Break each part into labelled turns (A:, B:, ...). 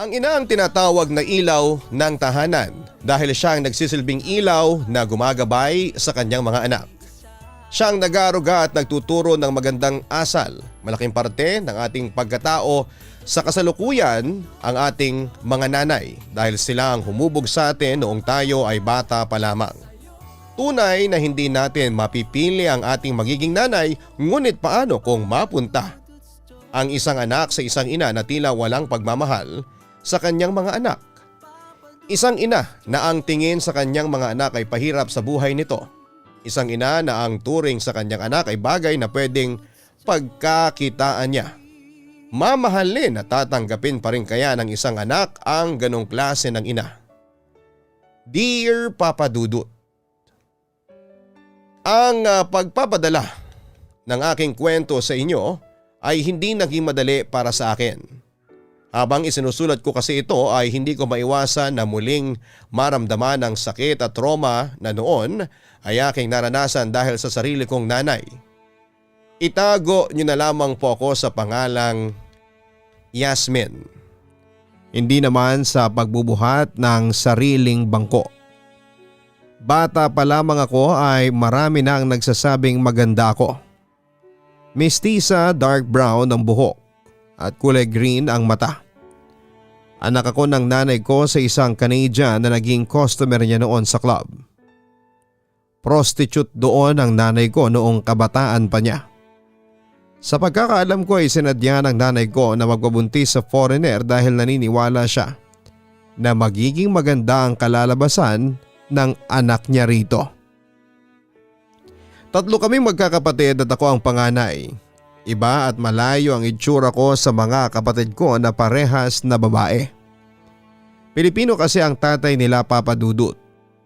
A: Ang ina ang tinatawag na ilaw ng tahanan dahil siya ang nagsisilbing ilaw na gumagabay sa kanyang mga anak. Siya ang nag-aaruga at nagtuturo ng magandang asal, malaking parte ng ating pagkatao sa kasalukuyan ang ating mga nanay dahil sila ang humubog sa atin noong tayo ay bata pa lamang. Tunay na hindi natin mapipili ang ating magiging nanay, ngunit paano kung mapunta ang isang anak sa isang ina na tila walang pagmamahal sa kanyang mga anak? Isang ina na ang tingin sa kanyang mga anak ay pahirap sa buhay nito. Isang ina na ang turing sa kanyang anak ay bagay na pwedeng pagkakitaan niya. Mamahalin at tatanggapin pa rin kaya ng isang anak ang ganong klase ng ina? Dear Papa Dudut, ang pagpapadala ng aking kwento sa inyo ay hindi naging madali para sa akin. Habang isinusulat ko kasi ito ay hindi ko maiwasan na muling maramdaman ang sakit at trauma na noon ay aking naranasan dahil sa sarili kong nanay. Itago niyo na lamang po ako sa pangalang Yasmin. Hindi naman sa pagbubuhat ng sariling bangko. Bata pa lamang ako ay marami na ang nagsasabing maganda ako. Mestiza dark brown ang buhok at kulay green ang mata. Anak ako ng nanay ko sa isang Canadian na naging customer niya noon sa club. Prostitute doon ang nanay ko noong kabataan pa niya. Sa pagkakaalam ko ay sinadya ng nanay ko na magpabuntis sa foreigner dahil naniniwala siya na magiging maganda ang kalalabasan ng anak niya rito. Tatlo kaming magkakapatid at ako ang panganay. Iba at malayo ang itsura ko sa mga kapatid ko na parehas na babae. Pilipino kasi ang tatay nila, Papa Dudut.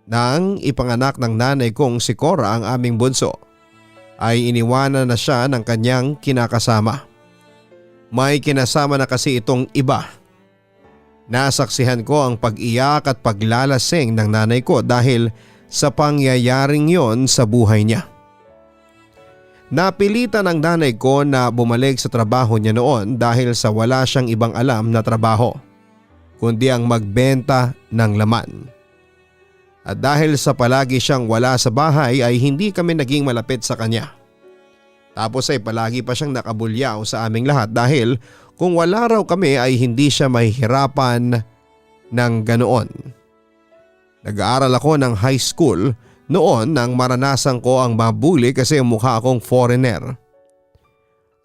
A: Nang ipanganak ng nanay kong si Cora, ang aming bunso, ay iniwanan na siya ng kanyang kinakasama. May kinasama na kasi itong iba. Nasaksihan ko ang pag-iyak at paglalasing ng nanay ko dahil sa pangyayaring yon sa buhay niya. Napilitan ng nanay ko na bumalik sa trabaho niya noon dahil sa wala siyang ibang alam na trabaho, kundi ang magbenta ng laman. At dahil sa palagi siyang wala sa bahay ay hindi kami naging malapit sa kanya. Tapos ay palagi pa siyang nakabulyaw sa aming lahat dahil kung wala raw kami ay hindi siya mahihirapan ng ganoon. Nag-aaral ako ng high school noon nang maranasan ko ang mabuli kasi mukha akong foreigner.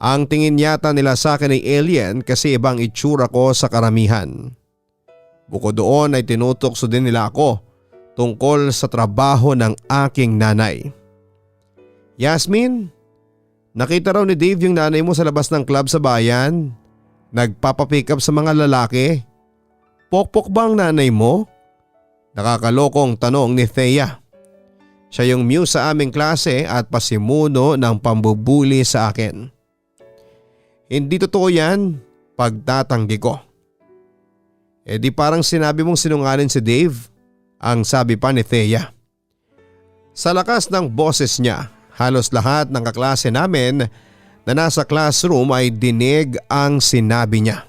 A: Ang tingin yata nila sa akin ay alien kasi ibang itsura ko sa karamihan. Bukod doon ay tinutokso din nila ako tungkol sa trabaho ng aking nanay. Yasmin, nakita raw ni Dave yung nanay mo sa labas ng club sa bayan. Nagpapapick up sa mga lalaki. Pokpok ba ang nanay mo? Nakakalokong tanong ni Thea. Siya yung muse sa aming klase at pasimuno ng pambubuli sa akin. Hindi totoo yan, pagtatanggi ko. E di parang sinabi mong sinungaling si Dave, ang sabi pa ni Thea. Sa lakas ng boses niya, halos lahat ng kaklase namin na nasa classroom ay dinig ang sinabi niya.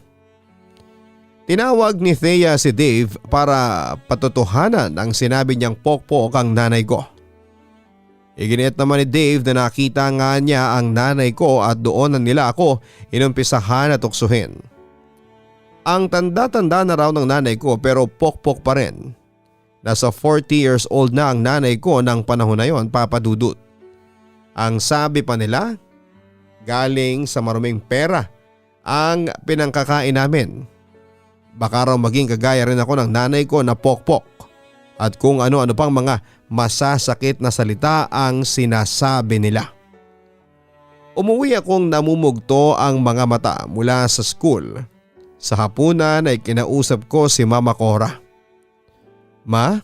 A: Tinawag ni Thea si Dave para patutuhanan ang sinabi niyang pokpok ang nanay ko. Iginiit naman ni Dave na nakita nga niya ang nanay ko at doon na nila ako inumpisahan at tuksuhin. Ang tanda-tanda na raw ng nanay ko pero pokpok pa rin. Nasa 40 years old na ang nanay ko ng panahon na yon, Papa Dudut. Ang sabi pa nila, galing sa maruming pera ang pinangkakain namin. Baka raw maging kagaya rin ako ng nanay ko na pokpok at kung ano-ano pang mga masasakit na salita ang sinasabi nila. Umuwi akong namumugto ang mga mata mula sa school. Sa hapunan ay kinausap ko si Mama Cora. Ma,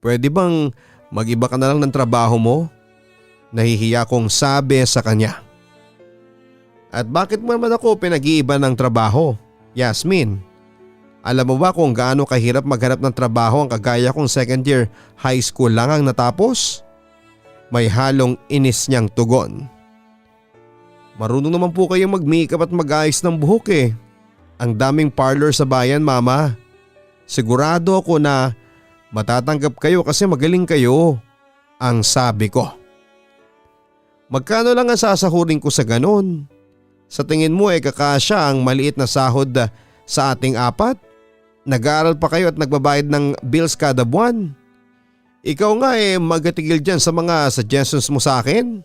A: pwede bang mag-iba ka na lang ng trabaho mo? Nahihiya kong sabi sa kanya. At bakit mo naman ako pinag-iiba ng trabaho, Yasmin? Alam mo ba kung gaano kahirap maghanap ng trabaho ang kagaya kong second year high school lang ang natapos? May halong inis niyang tugon. Marunong naman po kayong mag-makeup at mag-ayos ng buhok eh. ang daming parlor sa bayan, mama. Sigurado ako na matatanggap kayo kasi magaling kayo, ang sabi ko. Magkano lang ang sasahurin ko sa ganon? Sa tingin mo kakasya ang maliit na sahod sa ating apat? Nag-aaral pa kayo at nagbabayad ng bills kada buwan. Ikaw nga magatigil dyan sa mga suggestions mo sa akin.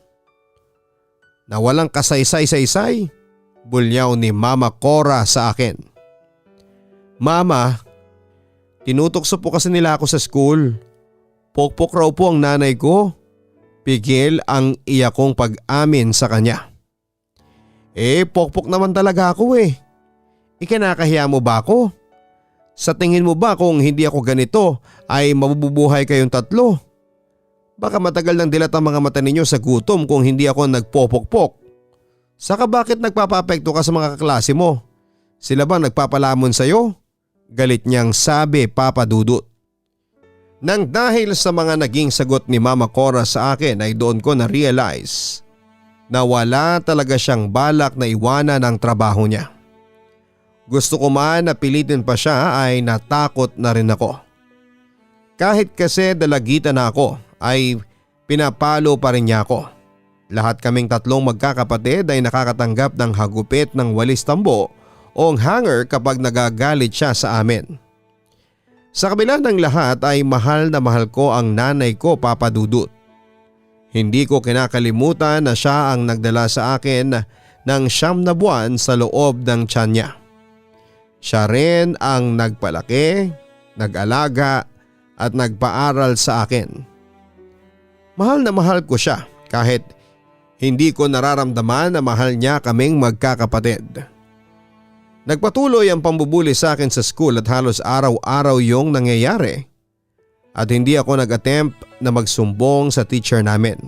A: Na walang kasaysay-saysay, bulyaw ni Mama Cora sa akin. Mama, tinutokso po kasi nila ako sa school. Pokpok raw po ang nanay ko. Pigil ang iyakong pag-amin sa kanya. Pokpok naman talaga ako Ikinakahiya mo ba ako? Sa tingin mo ba kung hindi ako ganito ay mabubuhay kayong tatlo? Baka matagal nang dilat ang mga mata ninyo sa gutom kung hindi ako nagpopokpok. Saka bakit nagpapapekto ka sa mga kaklase mo? Sila ba nagpapalamon sa'yo? Galit niyang sabi, Papa Dudut. Nang dahil sa mga naging sagot ni Mama Cora sa akin ay doon ko na-realize na wala talaga siyang balak na iwanan ang trabaho niya. Gusto ko man na pilitin pa siya ay natakot na rin ako. Kahit kasi dalagitan na ako ay pinapalo pa rin niya ako. Lahat kaming tatlong magkakapatid ay nakakatanggap ng hagupit ng walis tambo o hanger kapag nagagalit siya sa amin. Sa kabila ng lahat ay mahal na mahal ko ang nanay ko, Papa Dudut. Hindi ko kinakalimutan na siya ang nagdala sa akin ng 9 na buwan sa loob ng tiyan niya. Siya rin ang nagpalaki, nag-alaga at nagpaaral sa akin. Mahal na mahal ko siya kahit hindi ko nararamdaman na mahal niya kaming magkakapatid. Nagpatuloy ang pambubuli sa akin sa school at halos araw-araw yung nangyayari at hindi ako nag-attempt na magsumbong sa teacher namin.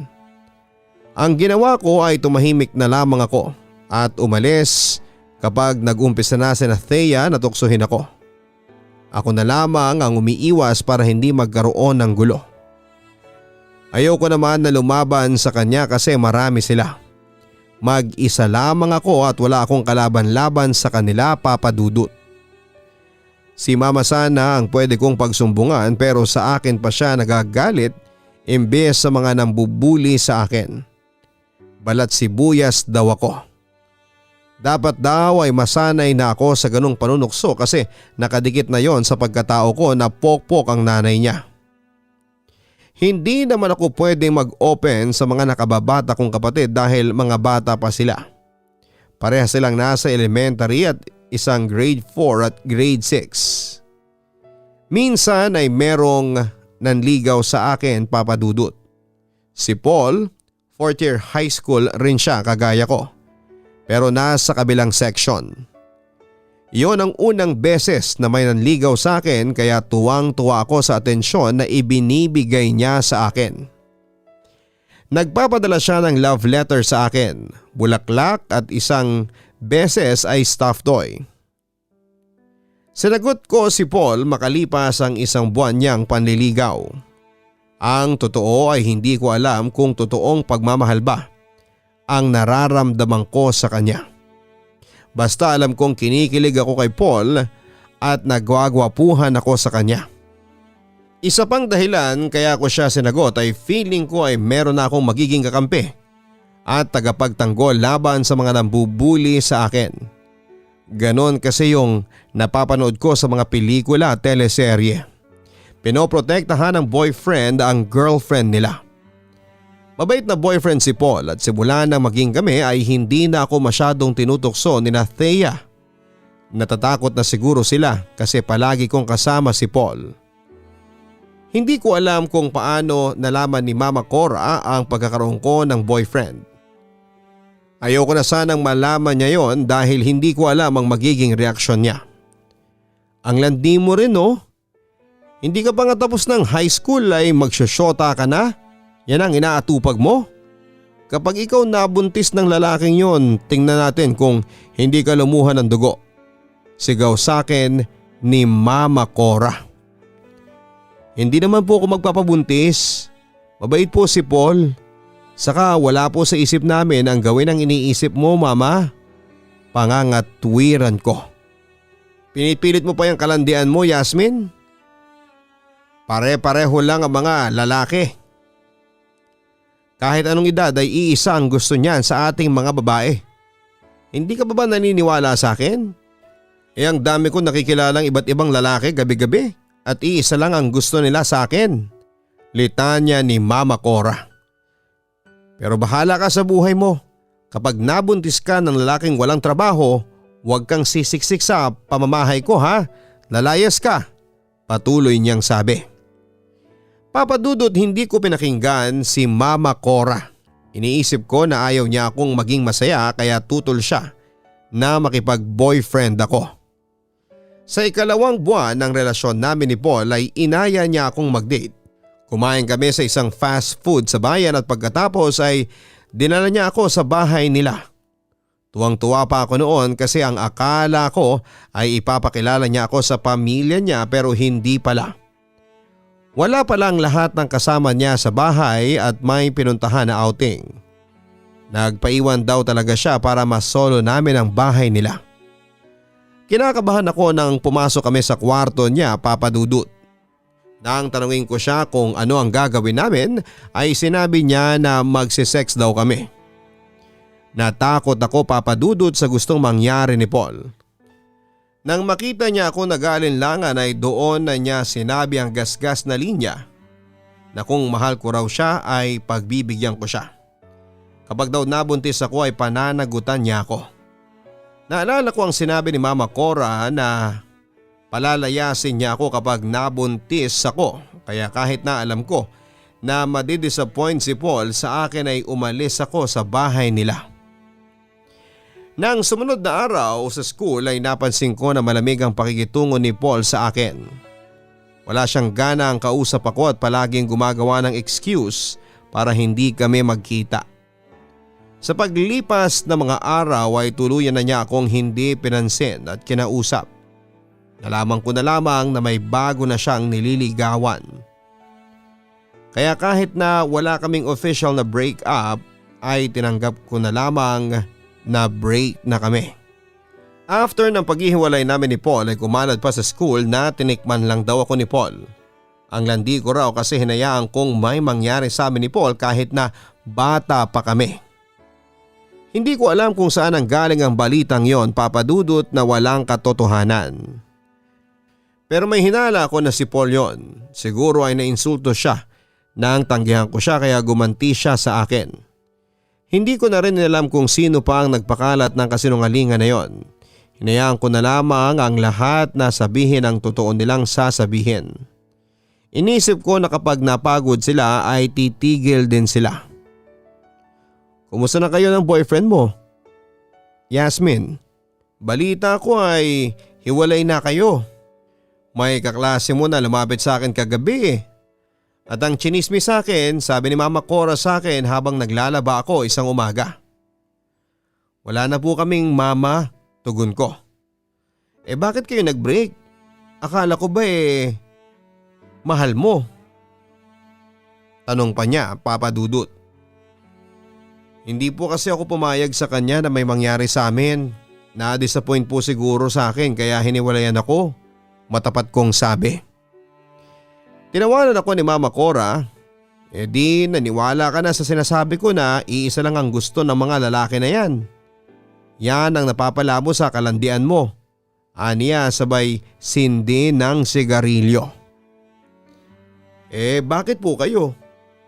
A: Ang ginawa ko ay tumahimik na lamang ako at umalis kapag nag-umpisa na si Thea na tuksohin ako. Ako na lamang ang umiiwas para hindi magkaroon ng gulo. Ayoko naman na lumaban sa kanya kasi marami sila. Mag-isa lamang ako at wala akong kalaban-laban sa kanila, Papa Dudut. Si Mama sana ang pwede kong pagsumbungan pero sa akin pa siya nagagalit imbes sa mga nambubuli sa akin. Balat sibuyas daw ako. Dapat daw ay masanay na ako sa ganung panunukso kasi nakadikit na yon sa pagkatao ko na pokpok ang nanay niya. Hindi naman ako pwedeng mag-open sa mga nakababata kong kapatid dahil mga bata pa sila. Parehas silang nasa elementary at isang grade 4 at grade 6. Minsan ay merong nanligaw sa akin, Papa Dudut. Si Paul, 4th year high school rin siya kagaya ko. Pero nasa kabilang section. Iyon ang unang beses na may nanligaw sa akin kaya tuwang-tuwa ako sa atensyon na ibinibigay niya sa akin. Nagpapadala siya ng love letter sa akin, bulaklak at isang beses ay stuffed toy. Sinagot ko si Paul makalipas ang 1 buwan niyang panliligaw. Ang totoo ay hindi ko alam kung totoong pagmamahal ba ang nararamdaman ko sa kanya. Basta alam kong kinikilig ako kay Paul at nagwagwapuhan ako sa kanya. Isa pang dahilan kaya ko siya sinagot ay feeling ko ay meron na akong magiging kakampi at tagapagtanggol laban sa mga nambubuli sa akin. Ganon kasi yung napapanood ko sa mga pelikula at teleserye. Pinoprotektahan ng boyfriend ang girlfriend nila. Mabait na boyfriend si Paul at simula nang maging kami ay hindi na ako masyadong tinutokso ni Thea. Natatakot na siguro sila kasi palagi kong kasama si Paul. Hindi ko alam kung paano nalaman ni Mama Cora ang pagkakaroon ko ng boyfriend. Ayoko na sanang malaman niya yon dahil hindi ko alam ang magiging reaksyon niya. Ang landi mo rin Hindi ka pa nga tapos ng high school ay magsosyota ka na? Yan ang inaatupag mo? Kapag ikaw nabuntis ng lalaking yon, tingnan natin kung hindi ka lumuha ng dugo. Sigaw sa akin ni Mama Cora. Hindi naman po ako magpapabuntis. Mabait po si Paul. Saka wala po sa isip namin ang gawin ang iniisip mo, Mama. Pangangatwiran ko. Pinipilit mo pa yung kalandian mo, Yasmin? Pare-pareho lang ang mga lalaki. Kahit anong edad ay iisa ang gusto niyan sa ating mga babae. Hindi ka ba naniniwala sa akin? Ang dami ko nakikilalang iba't ibang lalaki gabi-gabi at iisa lang ang gusto nila sa akin. Litanya ni Mama Cora. Pero bahala ka sa buhay mo. Kapag nabuntis ka ng lalaking walang trabaho, huwag kang sisiksik sa pamamahay ko ha. Lalayas ka. Patuloy niyang sabi. Papa Dudut, hindi ko pinakinggan si Mama Cora. Iniisip ko na ayaw niya akong maging masaya kaya tutol siya na makipag-boyfriend ako. Sa ikalawang buwan ng relasyon namin ni Paul ay inaya niya akong mag-date. Kumain kami sa isang fast food sa bayan at pagkatapos ay dinala niya ako sa bahay nila. Tuwang-tuwa pa ako noon kasi ang akala ko ay ipapakilala niya ako sa pamilya niya pero hindi pala. Wala palang lahat ng kasama niya sa bahay at may pinuntahan na outing. Nagpaiwan daw talaga siya para mas solo namin ang bahay nila. Kinakabahan ako nang pumasok kami sa kwarto niya, Papa Dudut. Nang tanungin ko siya kung ano ang gagawin namin ay sinabi niya na magsisex daw kami. Natakot ako, Papa Dudut, sa gustong mangyari ni Paul. Nang makita niya ako nag-aalinlangan ay doon na niya sinabi ang gasgas na linya na kung mahal ko raw siya ay pagbibigyan ko siya. Kapag daw nabuntis ako ay pananagutan niya ako. Naalala ko ang sinabi ni Mama Cora na palalayasin niya ako kapag nabuntis ako, kaya kahit na alam ko na madidisappoint si Paul sa akin ay umalis ako sa bahay nila. Nang sumunod na araw sa school ay napansin ko na malamig ang pakikitungo ni Paul sa akin. Wala siyang gana ang kausap ako at palaging gumagawa ng excuse para hindi kami magkita. Sa paglipas ng mga araw ay tuluyan na niya akong hindi pinansin at kinausap. Nalaman ko na lamang na may bago na siyang nililigawan. Kaya kahit na wala kaming official na break up ay tinanggap ko na lamang na break na kami. After ng paghihiwalay namin ni Paul ay kumalat pa sa school na tinikman lang daw ako ni Paul. Ang landi ko raw kasi hinayaan kong may mangyari sa amin ni Paul kahit na bata pa kami. Hindi ko alam kung saan ang galing ang balitang yon, Papa Dudut, na walang katotohanan. Pero may hinala ko na si Paul yon. Siguro ay nainsulto siya nang tanggihan ko siya kaya gumanti siya sa akin. Hindi ko na rin alam kung sino pa ang nagpakalat ng kasinungalingan na yon. Hinayaan ko na lamang ang lahat na sabihin ang totoo nilang sasabihin. Inisip ko na kapag napagod sila ay titigil din sila. Kumusta na kayo ng boyfriend mo? Yasmin, balita ko ay hiwalay na kayo. May kaklase mo na lumapit sa akin kagabi. At ang chinismis sa akin, sabi ni Mama Cora sa akin habang naglalaba ako isang umaga. Wala na po kaming mama, tugon ko. Bakit kayo nag-break? Akala ko ba mahal mo? Tanong pa niya, Papa Dudut. Hindi po kasi ako pumayag sa kanya na may mangyari sa amin. Na-disappoint po siguro sa akin kaya hiniwalayan ako. Matapat kong sabi. Tinawanan ako ni Mama Cora. Di naniwala ka na sa sinasabi ko na iisa lang ang gusto ng mga lalaki na yan. Yan ang napapala mo sa kalandian mo. Aniya sabay sindi ng sigarilyo. Bakit po kayo?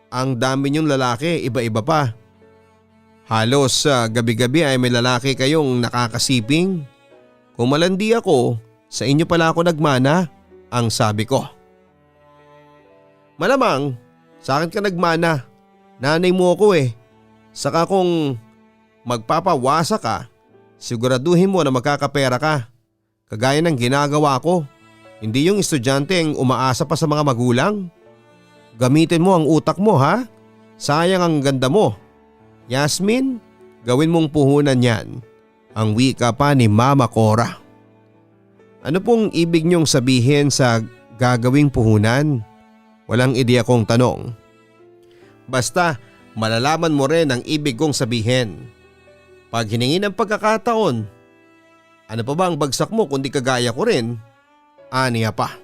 A: Ang dami niyong lalaki, iba-iba pa. Halos gabi-gabi ay may lalaki kayong nakakasiping. Kung malandi ako, sa inyo pala ako nagmana, ang sabi ko. Malamang, sa akin ka nagmana. Nanay mo ako Saka kung magpapawasa ka, siguraduhin mo na magkakapera ka. Kagaya ng ginagawa ko. Hindi yung estudyante ang umaasa pa sa mga magulang. Gamitin mo ang utak mo ha. Sayang ang ganda mo. Yasmin, gawin mong puhunan yan. Ang wika pa ni Mama Cora. Ano pong ibig niyong sabihin sa gagawing puhunan? Walang ideya kong tanong. Basta malalaman mo rin ang ibig kong sabihin. Pag hiningi ng pagkakataon, Ano pa ba ang bagsak mo kundi kagaya ko rin? Aniya pa.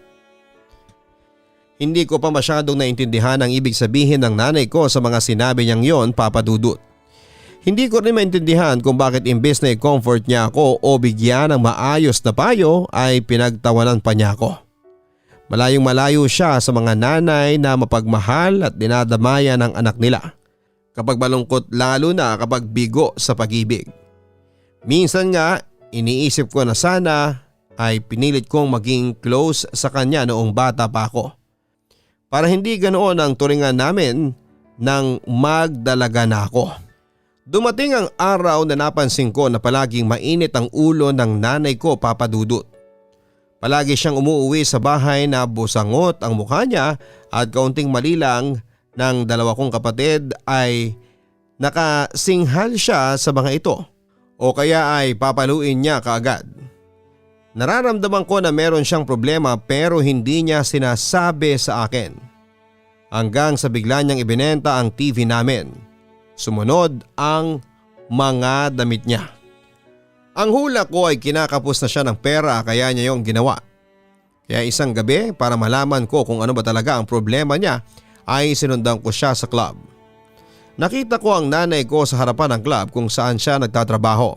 A: Hindi ko pa masyadong naintindihan ang ibig sabihin ng nanay ko sa mga sinabi niyang yon, Papa Dudut. Hindi ko rin maintindihan kung bakit imbes na i-comfort niya ako o bigyan ng maayos na payo ay pinagtawanan pa niya ako. Malayong malayo siya sa mga nanay na mapagmahal at dinadamaya ng anak nila. Kapag malungkot lalo na kapag bigo sa pag-ibig. Minsan nga iniisip ko na sana ay pinilit kong maging close sa kanya noong bata pa ako. Para hindi ganoon ang turingan namin nang magdalaga na ako. Dumating ang araw na napansin ko na palaging mainit ang ulo ng nanay ko, Papa Dudut. Palagi siyang umuuwi sa bahay na busangot ang mukha niya at kaunting mali lang ng dalawa kong kapatid ay nakasinghal siya sa mga ito o kaya ay papaluin niya kaagad. Nararamdaman ko na meron siyang problema pero hindi niya sinasabi sa akin. Hanggang sa bigla niyang ibinenta ang TV namin. Sumunod ang mga damit niya. Ang hula ko ay kinakapos na siya ng pera kaya niya yung ginawa. Kaya isang gabi para malaman ko kung ano ba talaga ang problema niya ay sinundan ko siya sa club. Nakita ko ang nanay ko sa harapan ng club kung saan siya nagtatrabaho.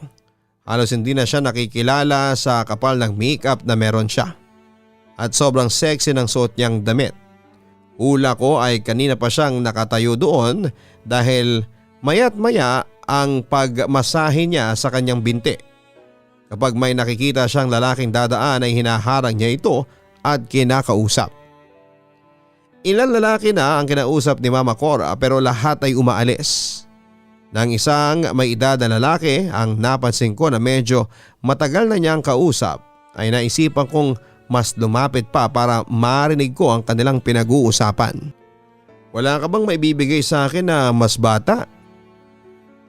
A: Halos hindi na siya nakikilala sa kapal ng makeup na meron siya. At sobrang sexy ng suot niyang damit. Hula ko ay kanina pa siyang nakatayo doon dahil maya't maya ang pagmasahe niya sa kanyang binti. Kapag may nakikita siyang lalaking dadaan ay hinaharang niya ito at kinakausap. Ilang lalaki na ang kinausap ni Mama Cora pero lahat ay umaalis. Nang isang may edad na lalaki ang napansin ko na medyo matagal na niyang kausap ay naisipan kong mas lumapit pa para marinig ko ang kanilang pinag-uusapan. Wala ka bang maibibigay sa akin na mas bata?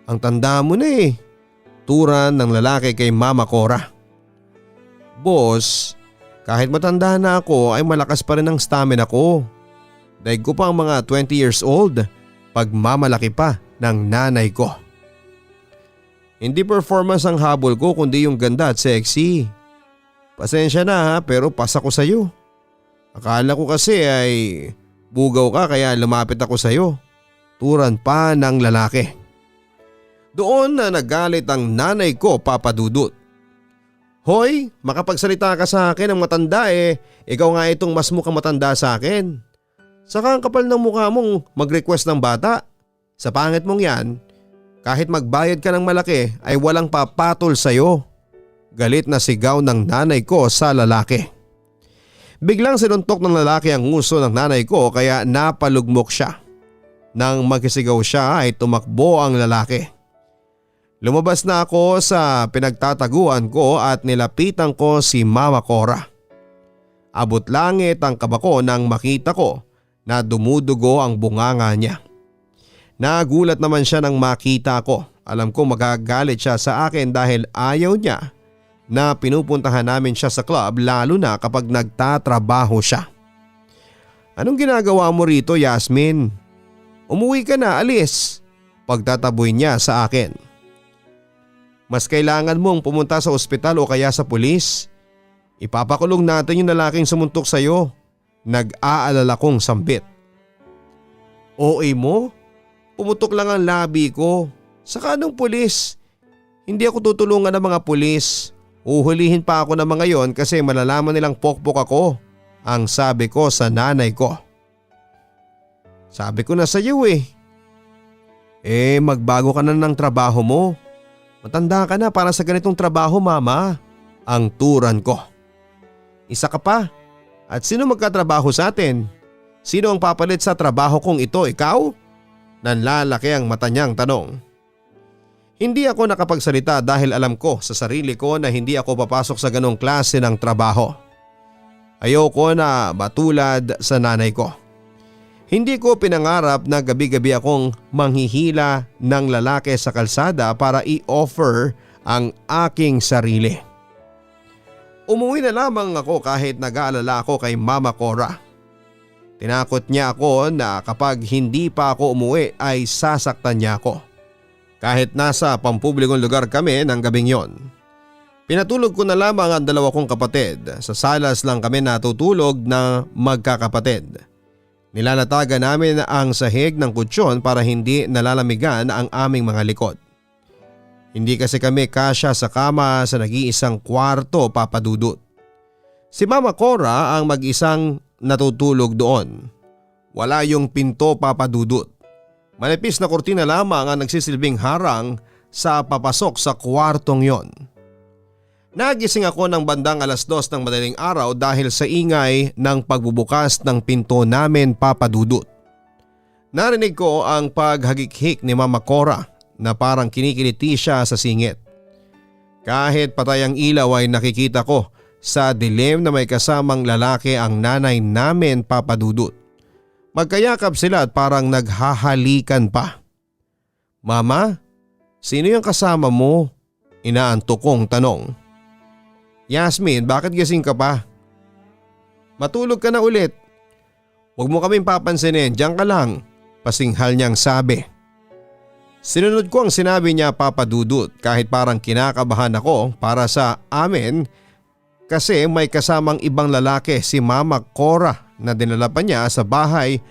A: Ang tanda mo na eh. Turan ng lalaki kay Mama Cora. Boss, kahit matanda na ako ay malakas pa rin ang stamina ko. Daig ko pa ang mga 20 years old pag mamalaki pa ng nanay ko. Hindi performance ang habol ko kundi yung ganda at sexy. Pasensya na ha pero pasa ko sa'yo. Akala ko kasi ay bugaw ka kaya lumapit ako sa'yo. Turan pa ng lalaki. Doon na nagalit ang nanay ko, Papa Dudut. Hoy, makapagsalita ka sa akin ng matanda eh. Ikaw nga itong mas mukhang matanda sa akin. Saka ang kapal ng mukha mong mag-request ng bata. Sa pangit mong yan, kahit magbayad ka ng malaki ay walang papatol sa'yo. Galit na sigaw ng nanay ko sa lalaki. Biglang sinuntok ng lalaki ang nguso ng nanay ko kaya napalugmok siya. Nang magsigaw siya ay tumakbo ang lalaki. Lumabas na ako sa pinagtataguan ko at nilapitan ko si Mama Cora. Abot langit ang kaba ko nang makita ko na dumudugo ang bunganga niya. Nagulat naman siya nang makita ko. Alam ko magagalit siya sa akin dahil ayaw niya na pinupuntahan namin siya sa club lalo na kapag nagtatrabaho siya. Anong ginagawa mo rito, Yasmin? Umuwi ka na, alis. Pagtataboy niya sa akin. Mas kailangan mong pumunta sa ospital o kaya sa pulis. Ipapakulong natin yung lalaking sumuntok sa'yo. Nag-aalala kong sambit. OA mo? Pumutok lang ang labi ko. Saka anong pulis? Hindi ako tutulungan ng mga pulis. Uhulihin pa ako ng mga yon kasi malalaman nilang pokpok ako. Ang sabi ko sa nanay ko. Sabi ko na sa iyo eh. Magbago ka na ng trabaho mo. Matanda ka na para sa ganitong trabaho, Mama. Ang turan ko. Isa ka pa. At sino magkatrabaho sa atin? Sino ang papalit sa trabaho kong ito, ikaw? Nanlalaki ang mata niyang tanong. Hindi ako nakapagsalita dahil alam ko sa sarili ko na hindi ako papasok sa ganong klase ng trabaho. Ayoko na matulad sa nanay ko. Hindi ko pinangarap na gabi-gabi akong manghihila ng lalaki sa kalsada para i-offer ang aking sarili. Umuwi na lamang ako kahit nag-aalala ako kay Mama Cora. Tinakot niya ako na kapag hindi pa ako umuwi ay sasaktan niya ako. Kahit nasa pampublikong lugar kami ng gabing yon. Pinatulog ko na lamang ang dalawa kong kapatid. Sa salas lang kami natutulog na magkakapatid. Nilalatagan namin ang sahig ng kutsyon para hindi nalalamigan ang aming mga likod. Hindi kasi kami kasya sa kama sa nag-iisang kwarto, Papa Dudut. Si Mama Cora ang mag-isang natutulog doon. Wala yung pinto, Papa Dudut. Manipis na kurtina lamang ang nagsisilbing harang sa papasok sa kwartong yon. Nagising ako ng bandang 2:00 ng madaling araw dahil sa ingay ng pagbubukas ng pinto namin, Papa Dudut. Narinig ko ang paghagikhik ni Mama Cora na parang kinikiliti siya sa singit. Kahit patay ang ilaw ay nakikita ko sa dilim na may kasamang lalaki ang nanay namin, Papa Dudut. Magkayakap sila at parang naghahalikan pa. "Mama, sino yung kasama mo?" Inaantok kong tanong. "Yasmin, bakit gising ka pa?" "Matulog ka na ulit. Huwag mo kaming papansinin, diyan ka lang," pasinghal niyang sabi. Sinunod ko ang sinabi niya, Papa Dudut, kahit parang kinakabahan ako para sa amin kasi may kasamang ibang lalaki, si Mama Cora, na dinala pa niya sa bahay.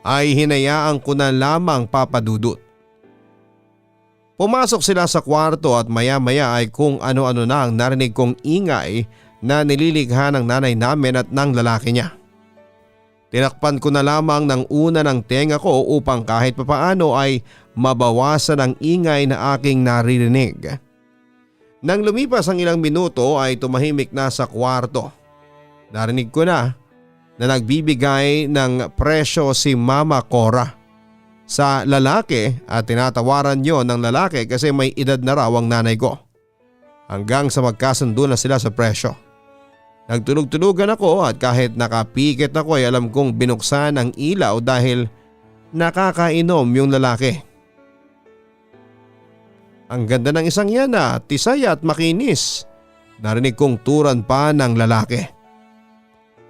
A: Ay hinayaan ko na lamang, Papa Dudut. Pumasok sila sa kwarto at maya-maya ay kung ano-ano na ang narinig kong ingay na nililigha ng nanay namin at ng lalaki niya. Tinakpan ko na lamang ng una ng tenga ko upang kahit papaano ay mabawasan ang ingay na aking naririnig. Nang lumipas ang ilang minuto ay tumahimik na sa kwarto. Narinig ko na nagbibigay ng presyo si Mama Cora sa lalaki at tinatawaran yon ng lalaki kasi may edad na raw ang nanay ko. Hanggang sa magkasundo na sila sa presyo. Nagtulog-tulugan ako at kahit nakapikit ako ay alam kong binuksan ang ilaw dahil nakakainom yung lalaki. "Ang ganda ng isang yan tisay at makinis," narinig kong turan pa ng lalaki.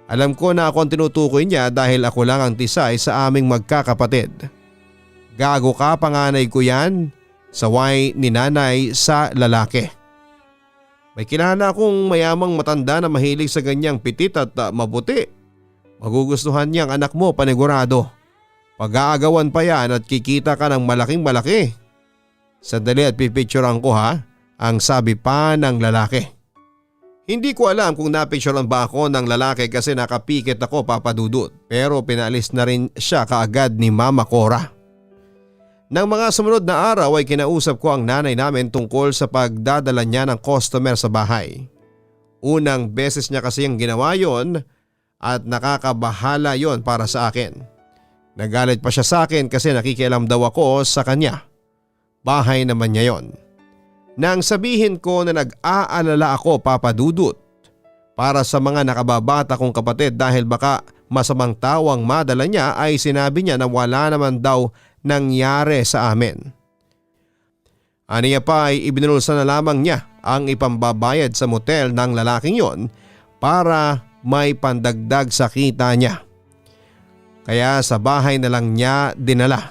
A: Alam ko na ako ang tinutukoy niya dahil ako lang ang tisay sa aming magkakapatid. "Gago ka, panganay ko yan," saway ni nanay sa lalaki. "May kilala akong mayamang matanda na mahilig sa ganyang pitit at maputi. Magugustuhan niyang anak mo, panigurado. Pag-aagawan pa yan at kikita ka ng malaking malaki. Sandali at pipicturean ko ha," ang sabi pa ng lalaki. Hindi ko alam kung napicturean ba ako ng lalaki kasi nakapikit ako, Papa Dudut, pero pinalis na rin siya kaagad ni Mama Cora. Nang mga sumunod na araw ay kinausap ko ang nanay namin tungkol sa pagdadala niya ng customer sa bahay. Unang beses niya kasi yung ginawa yon at nakakabahala yon para sa akin. Nagalit pa siya sa akin kasi nakikialam daw ako sa kanya. Bahay naman niya yon. Nang sabihin ko na nag-aalala ako, Papa Dudut, para sa mga nakababata kong kapatid dahil baka masamang tawang madala niya, ay sinabi niya na wala naman daw nangyari sa amin. Aniya pa ay ibinulsa na lamang niya ang ipambabayad sa motel ng lalaking yon para may pandagdag sa kita niya. Kaya sa bahay na lang niya dinala.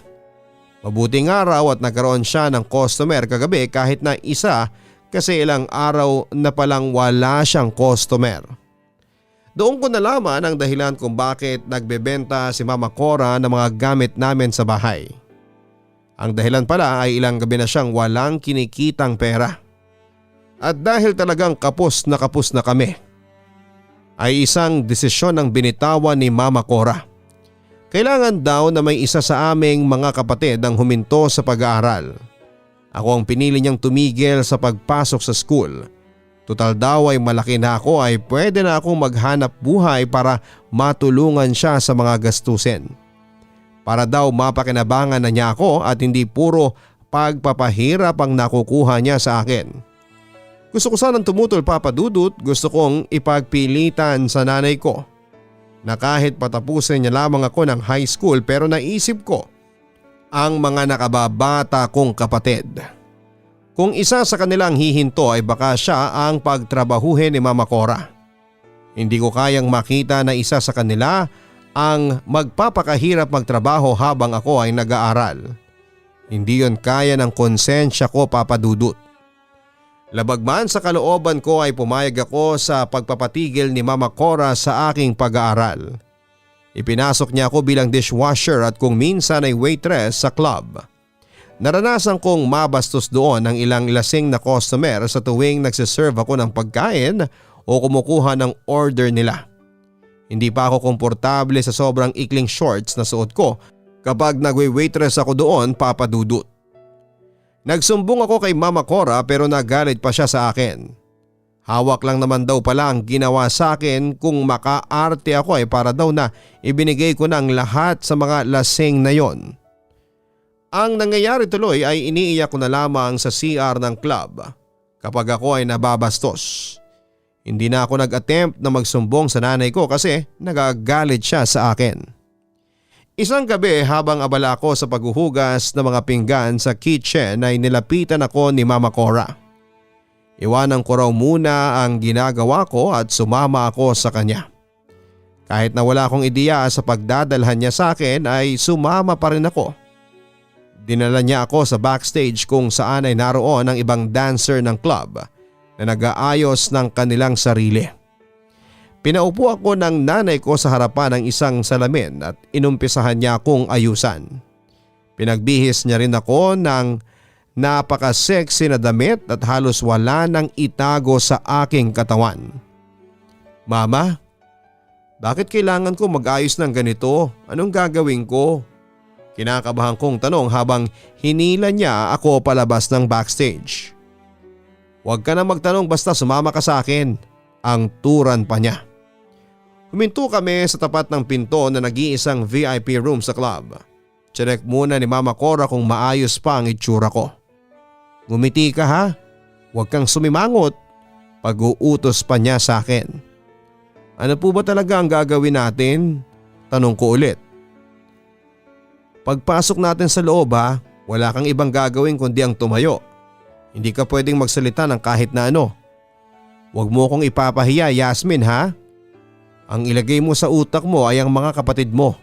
A: Mabuting araw at nagkaroon siya ng customer kagabi kahit na isa kasi ilang araw na palang wala siyang customer. Doon ko nalaman ang dahilan kung bakit nagbebenta si Mama Cora ng mga gamit namin sa bahay. Ang dahilan pala ay ilang gabi na siyang walang kinikitang pera. At dahil talagang kapos na kami, ay isang desisyon ang binitawan ni Mama Cora. Kailangan daw na may isa sa aming mga kapatid ang huminto sa pag-aaral. Ako ang pinili niyang tumigil sa pagpasok sa school. Total daw ay malaki na ako ay pwede na akong maghanap buhay para matulungan siya sa mga gastusin. Para daw mapakinabangan na niya ako at hindi puro pagpapahirap ang nakukuha niya sa akin. Gusto ko sanang tumutol, Papa Dudut. Gusto kong ipagpilitan sa nanay ko na kahit patapusin niya lamang ako ng high school, pero naisip ko ang mga nakababata kong kapatid. Kung isa sa kanilang hihinto ay baka siya ang pagtrabahuhin ni Mama Cora. Hindi ko kayang makita na isa sa kanila ang magpapakahirap magtrabaho habang ako ay nag-aaral. Hindi yon kaya ng konsensya ko, Papa Dudut. Labag man sa kalooban ko ay pumayag ako sa pagpapatigil ni Mama Cora sa aking pag-aaral. Ipinasok niya ako bilang dishwasher at kung minsan ay waitress sa club. Naranasan kong mabastos doon ng ilang lasing na customer sa tuwing nagsiserve ako ng pagkain o kumukuha ng order nila. Hindi pa ako komportable sa sobrang ikling shorts na suot ko kapag nagwe-waitress ako doon, Papa Dudut. Nagsumbong ako kay Mama Cora pero nagalit pa siya sa akin. Hawak lang naman daw pala ang ginawa sa akin, kung makaarte ako ay para daw na ibinigay ko ng lahat sa mga lasing na yon. Ang nangyayari tuloy ay iniiyak ko na lamang sa CR ng club kapag ako ay nababastos. Hindi na ako nag-attempt na magsumbong sa nanay ko kasi nagagalit siya sa akin. Isang gabi habang abala ako sa paghuhugas ng mga pinggan sa kitchen ay nilapitan ako ni Mama Cora. Iwanan ko raw muna ang ginagawa ko at sumama ako sa kanya. Kahit na wala akong ideya sa pagdadalhan niya sa akin ay sumama pa rin ako. Dinala niya ako sa backstage kung saan ay naroon ang ibang dancer ng club na nag-aayos ng kanilang sarili. Pinaupo ako ng nanay ko sa harapan ng isang salamin at inumpisahan niya akong ayusan. Pinagbihis niya rin ako ng napaka-sexy na damit at halos wala nang itago sa aking katawan. Mama, bakit kailangan ko mag-ayos ng ganito? Anong gagawin ko? Kinakabahan kong tanong habang hinila niya ako palabas ng backstage. Huwag ka na magtanong, basta sumama ka sa akin, ang turan pa niya. Huminto kami sa tapat ng pinto na nag-iisang VIP room sa club. Check muna ni Mama Cora kung maayos pa ang itsura ko. Ngumiti ka ha, huwag kang sumimangot, pag-uutos pa niya sa akin. Ano po ba talaga ang gagawin natin? Tanong ko ulit. Pagpasok natin sa loob ha, wala kang ibang gagawin kundi ang tumayo. Hindi ka pwedeng magsalita ng kahit na ano. Huwag mo kong ipapahiya, Yasmin ha. Ang ilagay mo sa utak mo ay ang mga kapatid mo.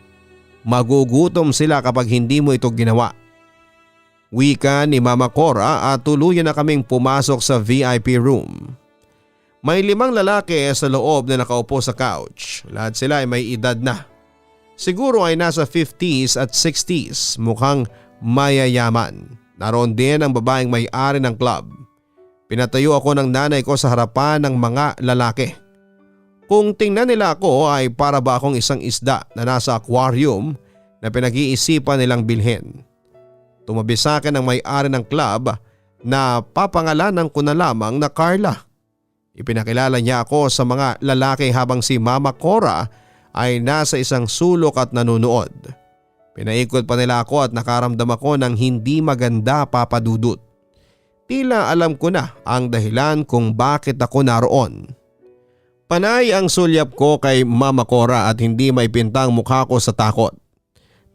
A: Magugutom sila kapag hindi mo ito ginawa. Wika ni Mama Cora at tuluyan na kaming pumasok sa VIP room. May 5 lalaki sa loob na nakaupo sa couch. Lahat sila ay may edad na. Siguro ay nasa 50s at 60s, mukhang mayayaman. Naroon din ang babaeng may-ari ng club. Pinatayo ako ng nanay ko sa harapan ng mga lalaki. Kung tingnan nila ako ay para ba akong isang isda na nasa aquarium na pinag-iisipan nilang bilhin. Tumabi sa akin ang may-ari ng club na papangalanan ko na lamang na Carla. Ipinakilala niya ako sa mga lalaki habang si Mama Cora ay nasa isang sulok at nanunood. Pinaikot pa nila ako at nakaramdam ako ng hindi maganda, Papa Dudut. Tila alam ko na ang dahilan kung bakit ako naroon. Panay ang sulyap ko kay Mama Cora at hindi maipintang mukha ko sa takot.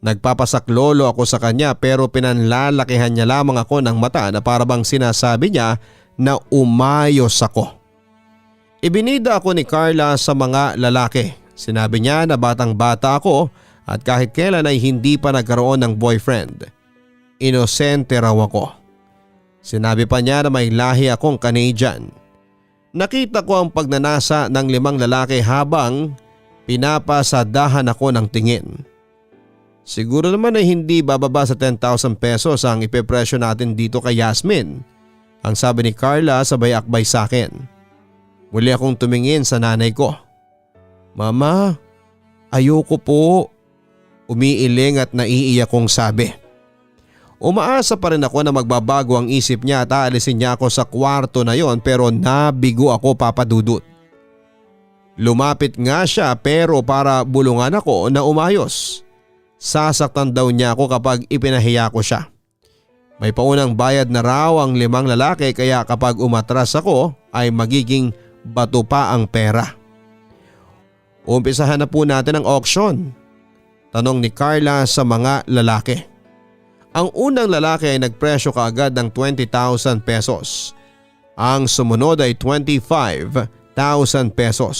A: Nagpapasaklolo ako sa kanya pero pinanlalakihan niya lamang ako ng mata na parabang sinasabi niya na umayos ako. Ibinida ako ni Carla sa mga lalaki. Sinabi niya na batang-bata ako at kahit kailan ay hindi pa nagkaroon ng boyfriend. Inosente raw ako. Sinabi pa niya na may lahi akong Canadian. Nakita ko ang pagnanasa ng 5 lalaki habang pinapasadahan ako ng tingin. Siguro naman ay hindi bababa sa 10,000 pesos ang ipepresyo natin dito kay Yasmin, ang sabi ni Carla sabay akbay sa akin. Muli akong tumingin sa nanay ko. Mama, ayoko po. Umiiling at naiiyak kong sabi. Umaasa pa rin ako na magbabago ang isip niya at aalisin niya ako sa kwarto na yon pero nabigo ako, Papa Dudut. Lumapit nga siya pero para bulungan ako na umayos. Sasaktan daw niya ako kapag ipinahiya ko siya. May paunang bayad na raw ang 5 lalaki kaya kapag umatras ako ay magiging bato pa ang pera. Umpisahan na po natin ang auction. Tanong ni Carla sa mga lalaki. Ang unang lalaki ay nagpresyo kaagad ng 20,000 pesos. Ang sumunod ay 25,000 pesos.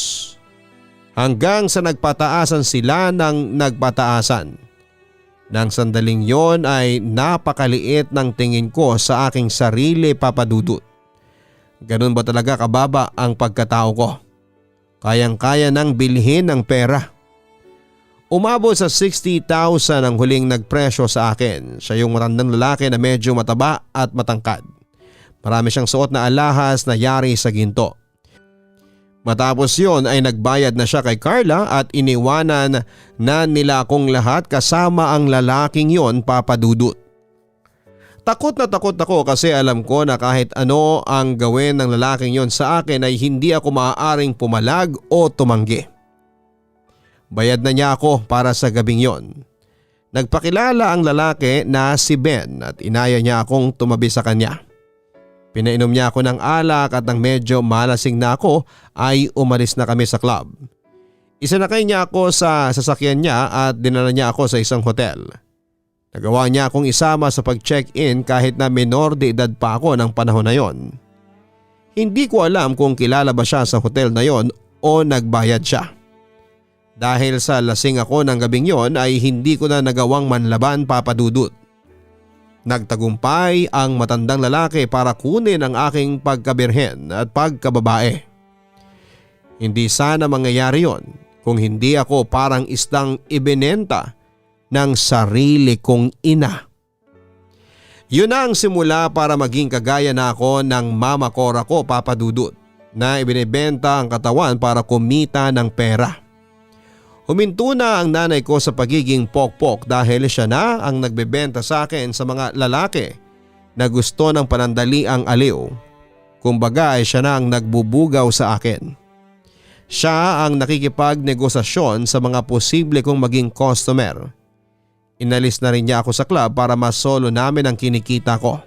A: Hanggang sa nagpataasan sila ng nagpataasan. Nang sandaling yon ay napakaliit ng tingin ko sa aking sarili, Papa Dudut. Ganun ba talaga kababa ang pagkatao ko? Kayang-kaya nang bilhin ng pera. Umabot sa 60,000 ang huling nagpresyo sa akin. Siya yung matandang lalaki na medyo mataba at matangkad. Marami siyang suot na alahas na yari sa ginto. Matapos yon ay nagbayad na siya kay Carla at iniwanan na nila akong lahat kasama ang lalaking yon, Papa Dudut. Takot na takot ako kasi alam ko na kahit ano ang gawin ng lalaking yon sa akin ay hindi ako maaaring pumalag o tumanggi. Bayad na niya ako para sa gabing yon. Nagpakilala ang lalaki na si Ben at inaya niya akong tumabi sa kanya. Pinainom niya ako ng alak at nang medyo malasing na ako ay umalis na kami sa club. Isinakay niya ako sa sasakyan niya at dinala niya ako sa isang hotel. Nagawa niya akong isama sa pag-check-in kahit na menor de edad pa ako ng panahon na yon. Hindi ko alam kung kilala ba siya sa hotel na yon o nagbayad siya. Dahil sa lasing ako ng gabing yon ay hindi ko na nagawang manlaban, Papa Dudut. Nagtagumpay ang matandang lalaki para kunin ang aking pagkabirhen at pagkababae. Hindi sana mangyayari yon kung hindi ako parang isdang ibinenta ng sarili kong ina. Yun ang simula para maging kagaya na ako ng mama Cora ko, Papa Dudut, na ibinibenta ang katawan para kumita ng pera. Huminto na ang nanay ko sa pagiging pokpok dahil siya na ang nagbebenta sa akin sa mga lalaki na gusto ng panandaliang aliw. Kumbaga ay siya na ang nagbubugaw sa akin. Siya ang nakikipagnegosasyon sa mga posible kong maging customer. Inalis na rin niya ako sa club para masolo namin ang kinikita ko.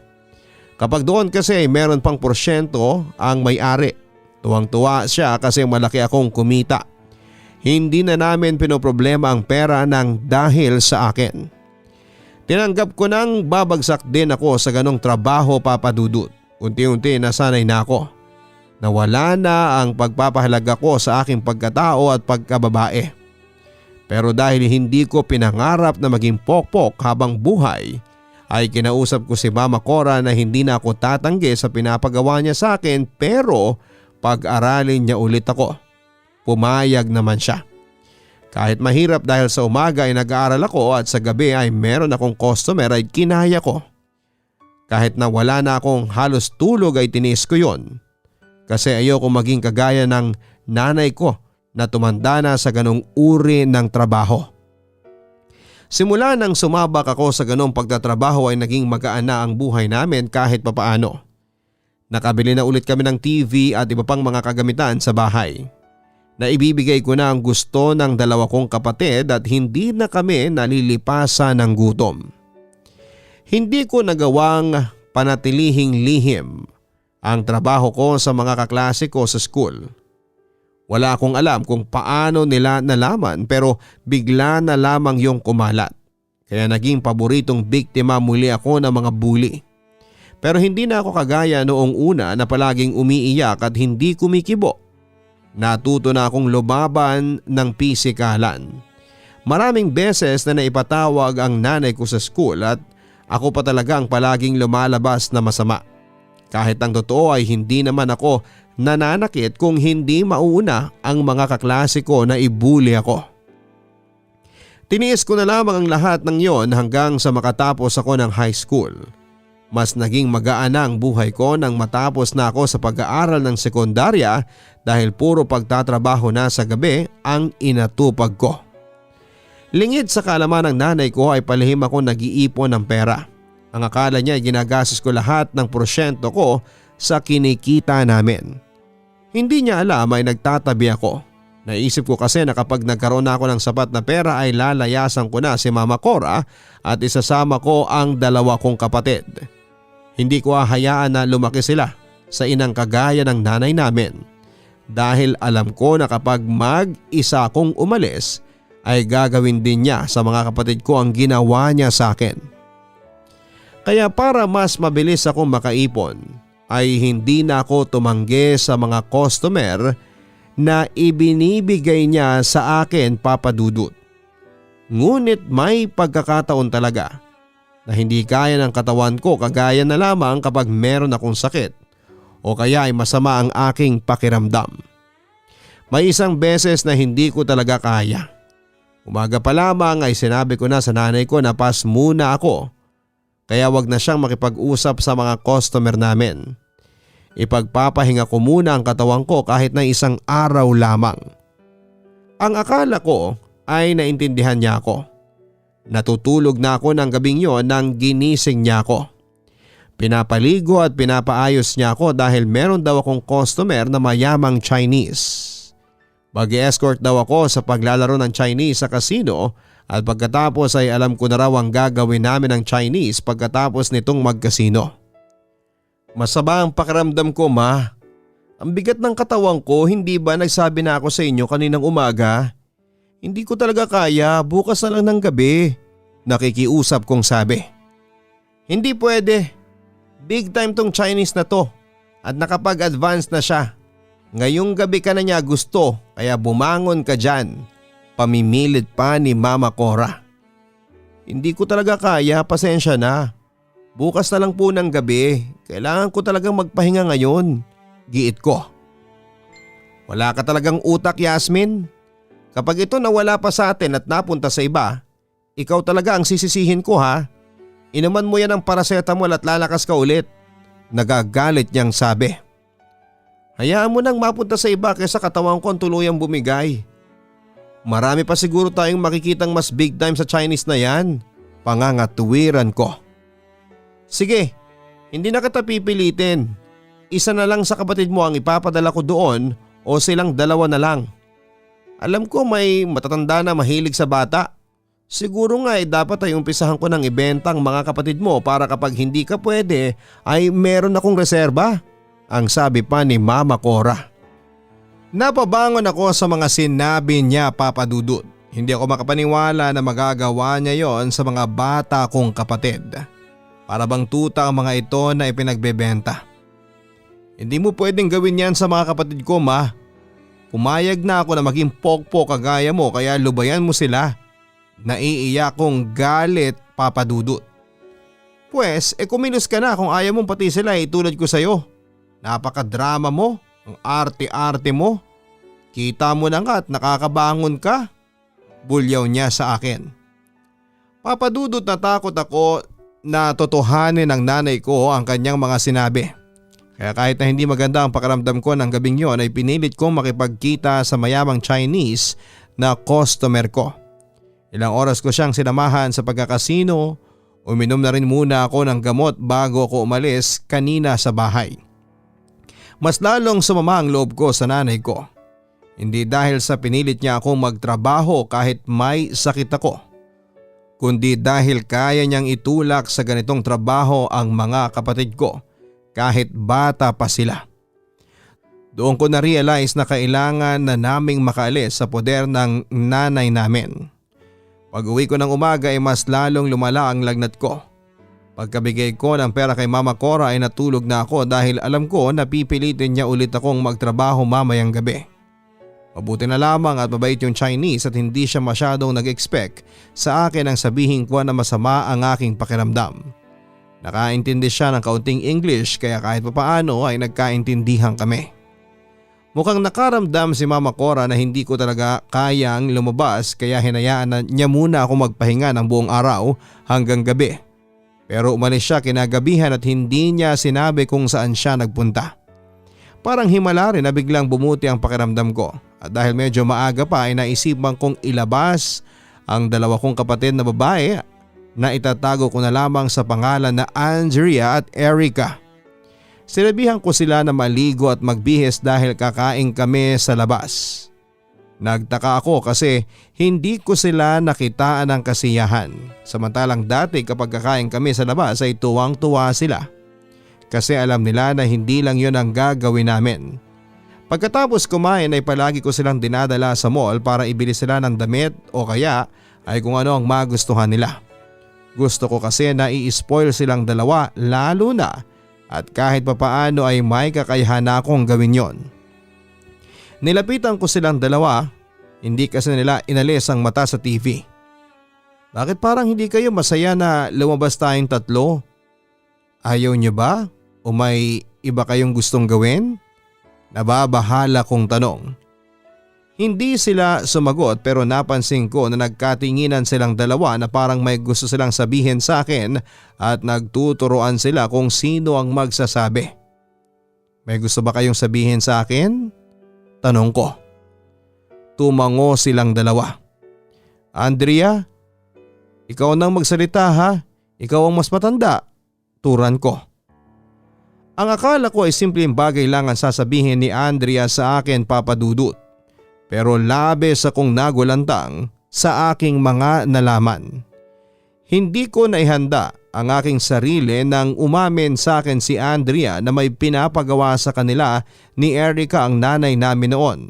A: Kapag doon kasi meron pang porsyento ang may-ari. Tuwang-tuwa siya kasi malaki akong kumita. Hindi na namin pinoproblema ang pera ng dahil sa akin. Tinanggap ko nang babagsak din ako sa ganong trabaho, Papa Dudut. Unti-unti nasanay na ako. Nawala na ang pagpapahalaga ko sa aking pagkatao at pagkababae. Pero dahil hindi ko pinangarap na maging pokpok habang buhay, ay kinausap ko si Mama Cora na hindi na ako tatanggi sa pinapagawa niya sa akin pero pag-aralin niya ulit ako. Pumayag naman siya. Kahit mahirap dahil sa umaga ay nag-aaral ako at sa gabi ay meron akong customer ay kinaya ko. Kahit na wala na akong halos tulog ay tiniis ko yon. Kasi ayoko maging kagaya ng nanay ko na tumanda na sa ganong uri ng trabaho. Simula nang sumabak ako sa ganong pagtatrabaho ay naging magaan na ang buhay namin kahit papaano. Nakabili na ulit kami ng TV at iba pang mga kagamitan sa bahay. Naibibigay ko na ang gusto ng dalawa kong kapatid at hindi na kami nalilipasan ng gutom. Hindi ko nagawang panatilihing lihim ang trabaho ko sa mga kaklase ko sa school. Wala akong alam kung paano nila nalaman pero bigla na lamang yung kumalat. Kaya naging paboritong biktima muli ako ng mga bully. Pero hindi na ako kagaya noong una na palaging umiiyak at hindi kumikibo. Natuto na akong lumaban ng pisikalan. Maraming beses na naipatawag ang nanay ko sa school at ako pa talagang palaging lumalabas na masama. Kahit ang totoo ay hindi naman ako nananakit kung hindi mauuna ang mga kaklase ko na ibuli ako. Tiniis ko na lamang ang lahat ng yon hanggang sa makatapos ako ng high school. Mas naging magaan ang buhay ko nang matapos na ako sa pag-aaral ng sekundarya dahil puro pagtatrabaho na sa gabi ang inatupag ko. Lingid sa kaalaman ng nanay ko ay palihim ako nag-iipon ng pera. Ang akala niya ay ginagastos ko lahat ng porsyento ko sa kinikita namin. Hindi niya alam ay nagtatabi ako. Naisip ko kasi na kapag nagkaroon na ako ng sapat na pera ay lalayasan ko na si Mama Cora at isasama ko ang dalawa kong kapatid. Hindi ko hahayaan na lumaki sila sa inang kagaya ng nanay namin dahil alam ko na kapag mag-isa akong umalis ay gagawin din niya sa mga kapatid ko ang ginawa niya sa akin. Kaya para mas mabilis akong makaipon ay hindi na ako tumanggi sa mga customer na ibinibigay niya sa akin, Papa Dudut. Ngunit may pagkakataon talaga na hindi kaya ng katawan ko kagaya na lamang kapag meron akong sakit o kaya ay masama ang aking pakiramdam. May isang beses na hindi ko talaga kaya. Umaga pa lamang ay sinabi ko na sa nanay ko na pass muna ako, kaya wag na siyang makipag-usap sa mga customer namin. Ipagpapahinga ko muna ang katawan ko kahit na isang araw lamang. Ang akala ko ay naintindihan niya ako. Natutulog na ako ng gabing yon nang ginising niya ako. Pinapaligo at pinapaayos niya ako dahil meron daw akong customer na mayamang Chinese. Mag-escort daw ako sa paglalaro ng Chinese sa casino at pagkatapos ay alam ko na raw ang gagawin namin ng Chinese pagkatapos nitong magkasino. Masama ang pakiramdam ko, ma. Ang bigat ng katawan ko, hindi ba nagsabi na ako sa inyo kaninang umaga? Hindi ko talaga kaya, bukas na lang ng gabi. Nakikiusap kong sabi. Hindi pwede. Big time tong Chinese na to at nakapag-advance na siya. Ngayong gabi ka na niya gusto kaya bumangon ka dyan. Pamimilit pa ni Mama Cora. Hindi ko talaga kaya, pasensya na. Bukas na lang po ng gabi, kailangan ko talagang magpahinga ngayon. Giit ko. Wala ka talagang utak, Yasmin. Kapag ito nawala pa sa atin at napunta sa iba, ikaw talaga ang sisisihin ko, ha? Inuman mo yan ng paracetamol at lalakas ka ulit. Nagagalit niyang sabi. Hayaan mo nang mapunta sa iba kaysa katawan ko ang tuluyang bumigay. Marami pa siguro tayong makikitang mas big time sa Chinese na yan. Pangangatuwiran ko. Sige, hindi na kita pipilitin. Isa na lang sa kapatid mo ang ipapadala ko doon o silang dalawa na lang. Alam ko may matatanda na mahilig sa bata. Siguro nga ay dapat ay umpisahan ko ng ibenta ang mga kapatid mo para kapag hindi ka pwede ay meron akong reserba. Ang sabi pa ni Mama Cora. Napabangon ako sa mga sinabi niya, Papa Dudut. Hindi ako makapaniwala na magagawa niya yon sa mga bata kong kapatid. Para bang tuta ang mga ito na ipinagbebenta. Hindi mo pwedeng gawin yan sa mga kapatid ko, ma. Pumayag na ako na maging pokpok kagaya mo kaya lubayan mo sila. Naiiyak kong galit, Papa Dudut. Pwes, kumilos ka na kung ayaw mong pati sila itulad ko sa'yo. Napakadrama mo, ang arte-arte mo. Kita mo na nga at nakakabangon ka. Bulyaw niya sa akin. Papa Dudut, natakot ako na totohanin ng nanay ko ang kanyang mga sinabi. Kaya kahit na hindi maganda ang pakiramdam ko ng gabing yon ay pinilit kong makipagkita sa mayamang Chinese na customer ko. Ilang oras ko siyang sinamahan sa pagkakasino, uminom na rin muna ako ng gamot bago ako umalis kanina sa bahay. Mas lalong sumama ang loob ko sa nanay ko. Hindi dahil sa pinilit niya akong magtrabaho kahit may sakit ako, kundi dahil kaya niyang itulak sa ganitong trabaho ang mga kapatid ko kahit bata pa sila. Doon ko na-realize na kailangan na naming makaalis sa poder ng nanay namin. Pag-uwi ko ng umaga ay mas lalong lumala ang lagnat ko. Pagkabigay ko ng pera kay Mama Cora ay natulog na ako dahil alam ko na pipilitin niya ulit akong magtrabaho mamayang gabi. Mabuti na lamang at mabait yung Chinese at hindi siya masyadong nag-expect sa akin ang sabihin ko na masama ang aking pakiramdam. Nakaintindi siya ng kaunting English kaya kahit papaano ay nagkaintindihan kami. Mukhang nakaramdam si Mama Cora na hindi ko talaga kayang lumabas kaya hinayaan na niya muna ako magpahinga ng buong araw hanggang gabi. Pero umalis siya kinagabihan at hindi niya sinabi kung saan siya nagpunta. Parang himala rin na biglang bumuti ang pakiramdam ko at dahil medyo maaga pa ay naisipan kong ilabas ang dalawa kong kapatid na babae na itatago ko na lamang sa pangalan na Andrea at Erica. Sinabihan ko sila na maligo at magbihis dahil kakain kami sa labas. Nagtaka ako kasi hindi ko sila nakitaan ng kasiyahan. Samantalang dati kapag kakain kami sa labas ay tuwang-tuwa sila. Kasi alam nila na hindi lang yun ang gagawin namin. Pagkatapos kumain ay palagi ko silang dinadala sa mall para ibili sila ng damit o kaya ay kung ano ang magustuhan nila. Gusto ko kasi na i-spoil silang dalawa lalo na at kahit papaano ay may kakayahan akong gawin yon. Nilapitan ko silang dalawa, hindi kasi nila inalis ang mata sa TV. Bakit parang hindi kayo masaya na lumabas tayong tatlo? Ayaw niyo ba? O may iba kayong gustong gawin? Nababahala kong tanong. Hindi sila sumagot pero napansin ko na nagkatinginan silang dalawa na parang may gusto silang sabihin sa akin at nagtuturoan sila kung sino ang magsasabi. May gusto ba kayong sabihin sa akin? Tanong ko. Tumango silang dalawa. Andrea, ikaw nang magsalita ha? Ikaw ang mas matanda. Turan ko. Ang akala ko ay simpleng bagay lang ang sasabihin ni Andrea sa akin, Papa Dudut. Pero labis akong nagulantang sa aking mga nalaman. Hindi ko naihanda ang aking sarili nang umamin sa akin si Andrea na may pinapagawa sa kanila ni Erica ang nanay namin noon.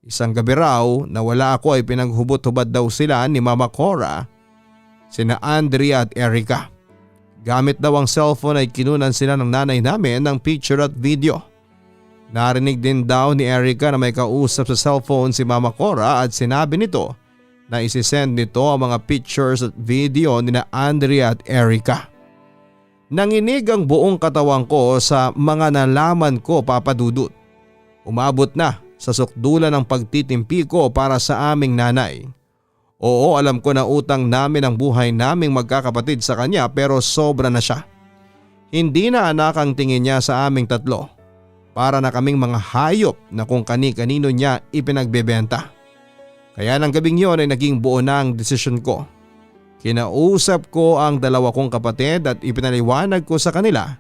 A: Isang gabi raw na wala ako ay pinaghubot-hubad daw sila ni Mama Cora, sina Andrea at Erica. Gamit daw ang cellphone ay kinunan sila ng nanay namin ng picture at video. Narinig din daw ni Erica na may kausap sa cellphone si Mama Cora at sinabi nito na isisend nito ang mga pictures at video ni na Andrea at Erica. Nanginig ang buong katawan ko sa mga nalaman ko, Papa Dudut. Umabot na sa sukdulan ng pagtitimpi ko para sa aming nanay. Oo, alam ko na utang namin ang buhay naming magkakapatid sa kanya pero sobra na siya. Hindi na anak ang tingin niya sa aming tatlo. Para na kaming mga hayop na kung kani-kanino niya ipinagbebenta. Kaya ng gabing yon ay naging buo na ang desisyon ko. Kinausap ko ang dalawa kong kapatid at ipinaliwanag ko sa kanila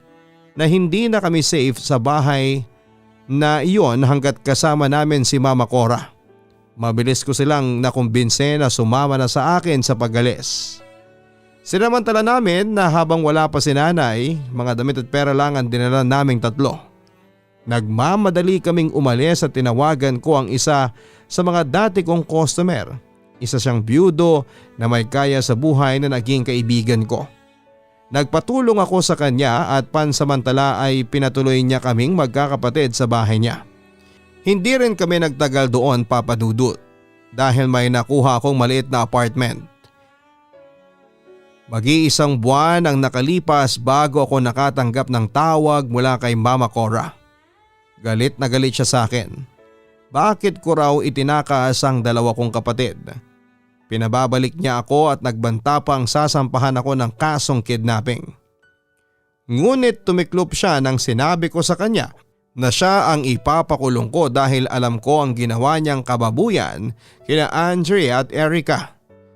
A: na hindi na kami safe sa bahay na iyon hanggat kasama namin si Mama Cora. Mabilis ko silang nakumbinse na sumama na sa akin sa pag-alis. Sinamantala namin na habang wala pa si nanay, mga damit at pera lang ang dinala naming tatlo. Nagmamadali kaming umalis at tinawagan ko ang isa sa mga dati kong customer. Isa siyang byudo na may kaya sa buhay na naging kaibigan ko. Nagpatulong ako sa kanya at pansamantala ay pinatuloy niya kaming magkakapatid sa bahay niya. Hindi rin kami nagtagal doon, Papa Dudut, dahil may nakuha akong maliit na apartment. Mag-iisang buwan ang nakalipas bago ako nakatanggap ng tawag mula kay Mama Cora. Galit na galit siya sa akin. Bakit ko raw itinakas ang dalawa kong kapatid? Pinababalik niya ako at nagbanta pang sasampahan ako ng kasong kidnapping. Ngunit tumiklop siya nang sinabi ko sa kanya na siya ang ipapakulong ko dahil alam ko ang ginawa niyang kababuyan kina Andrea at Erica.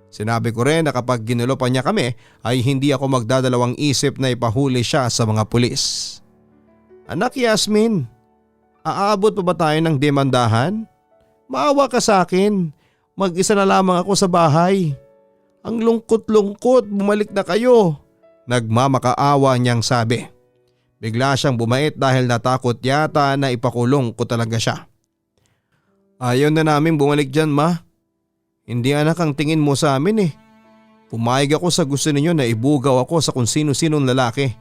A: Sinabi ko rin na kapag ginulo pa niya kami ay hindi ako magdadalawang isip na ipahuli siya sa mga pulis. Anak Yasmin, aabot pa ba tayo ng demandahan? Maawa ka sa akin, mag-isa na lamang ako sa bahay. Ang lungkot-lungkot, bumalik na kayo. Nagmamakaawa niyang sabi. Bigla siyang bumait dahil natakot yata na ipakulong ko talaga siya. Ayaw na namin bumalik dyan, Ma. Hindi anak ang tingin mo sa amin eh. Pumayag ako sa gusto ninyo na ibugaw ako sa kung sino-sinong lalaki.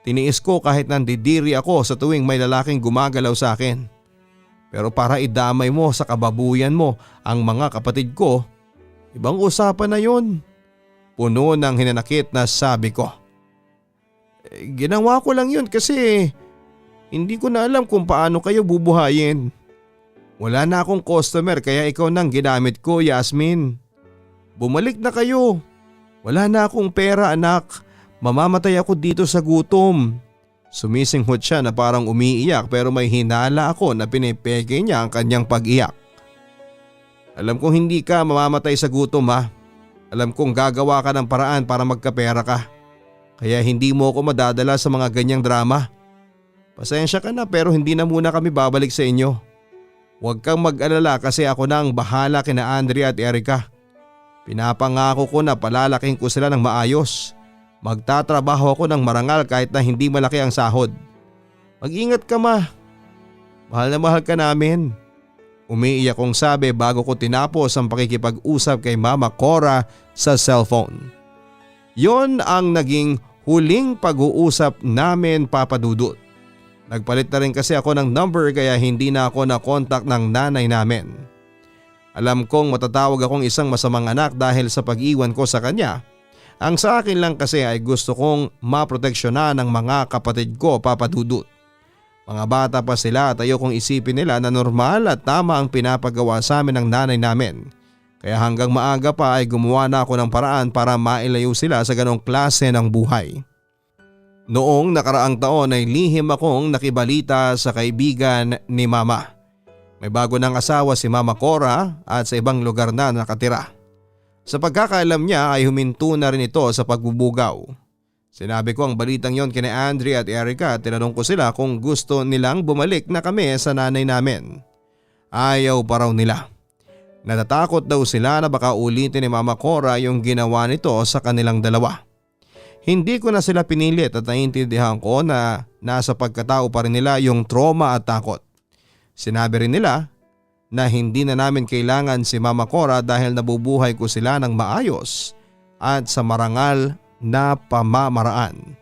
A: Tiniis ko kahit nandidiri ako sa tuwing may lalaking gumagalaw sa akin. Pero para idamay mo sa kababuyan mo ang mga kapatid ko, ibang usapan na yun. Puno ng hinanakit na sabi ko. Ginawa ko lang yun kasi hindi ko na alam kung paano kayo bubuhayin. Wala na akong customer kaya ikaw nang ginamit ko, Yasmin. Bumalik na kayo. Wala na akong pera, anak. Mamamatay ako dito sa gutom. Sumisinghot siya na parang umiiyak pero may hinala ako na pinipeke niya ang kanyang pag-iyak. Alam kong hindi ka mamamatay sa gutom, ha. Alam kong gagawa ka ng paraan para magkapera ka. Kaya hindi mo ako madadala sa mga ganyang drama. Pasensya ka na pero hindi na muna kami babalik sa inyo. Huwag kang mag-alala kasi ako na ang bahala kina Andrea at Erica. Pinapangako ko na palalaking ko sila ng maayos. Magtatrabaho ako ng marangal kahit na hindi malaki ang sahod. Mag-ingat ka, Ma. Mahal na mahal ka namin. Umiiyak kong sabi bago ko tinapos ang pakikipag-usap kay Mama Cora sa cellphone. Yon ang naging huling pag-uusap namin, Papa Dudut. Nagpalit na rin kasi ako ng number kaya hindi na ako na-contact ng nanay namin. Alam kong matatawag akong isang masamang anak dahil sa pag-iwan ko sa kanya Ang sa akin lang kasi ay gusto kong maproteksyonan ng mga kapatid ko, Papa Dudut. Mga bata pa sila at ayokong isipin nila na normal at tama ang pinapagawa sa amin ng nanay namin. Kaya hanggang maaga pa ay gumawa na ako ng paraan para mailayo sila sa ganong klase ng buhay. Noong nakaraang taon ay lihim akong nakibalita sa kaibigan ni Mama. May bago ng asawa si Mama Cora at sa ibang lugar na nakatira. Sa pagkakaalam niya ay huminto na rin ito sa pagbubugaw. Sinabi ko ang balitang yon kina Andrea at Erica at tinanong ko sila kung gusto nilang bumalik na kami sa nanay namin. Ayaw pa raw nila. Natatakot daw sila na baka ulitin ni Mama Cora yung ginawa nito sa kanilang dalawa. Hindi ko na sila pinilit at naiintindihan ko na nasa pagkatao pa rin nila yung trauma at takot. Sinabi rin nila na hindi na namin kailangan si Mama Cora dahil nabubuhay ko sila ng maayos at sa marangal na pamamaraan.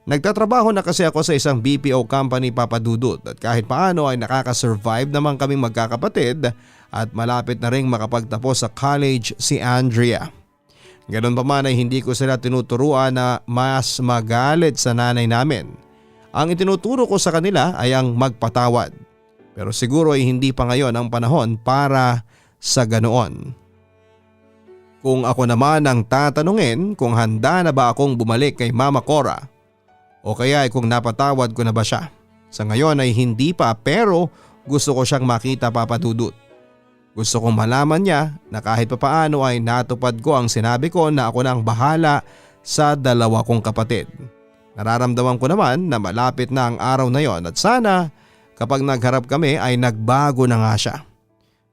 A: Nagtatrabaho na kasi ako sa isang BPO company, Papa Dudut, at kahit paano ay nakakasurvive naman kaming magkakapatid at malapit na ring makapagtapos sa college si Andrea. Ganun pa man ay hindi ko sila tinuturuan na mas magalit sa nanay namin. Ang itinuturo ko sa kanila ay ang magpatawad. Pero siguro ay hindi pa ngayon ang panahon para sa ganoon. Kung ako naman ang tatanungin kung handa na ba akong bumalik kay Mama Cora o kaya ay kung napatawad ko na ba siya. Sa ngayon ay hindi pa pero gusto ko siyang makita, Papa Dudut. Gusto kong malaman niya na kahit papaano ay natupad ko ang sinabi ko na ako na ang bahala sa dalawa kong kapatid. Nararamdaman ko naman na malapit na ang araw na yon at sana kapag nagharap kami ay nagbago na nga siya.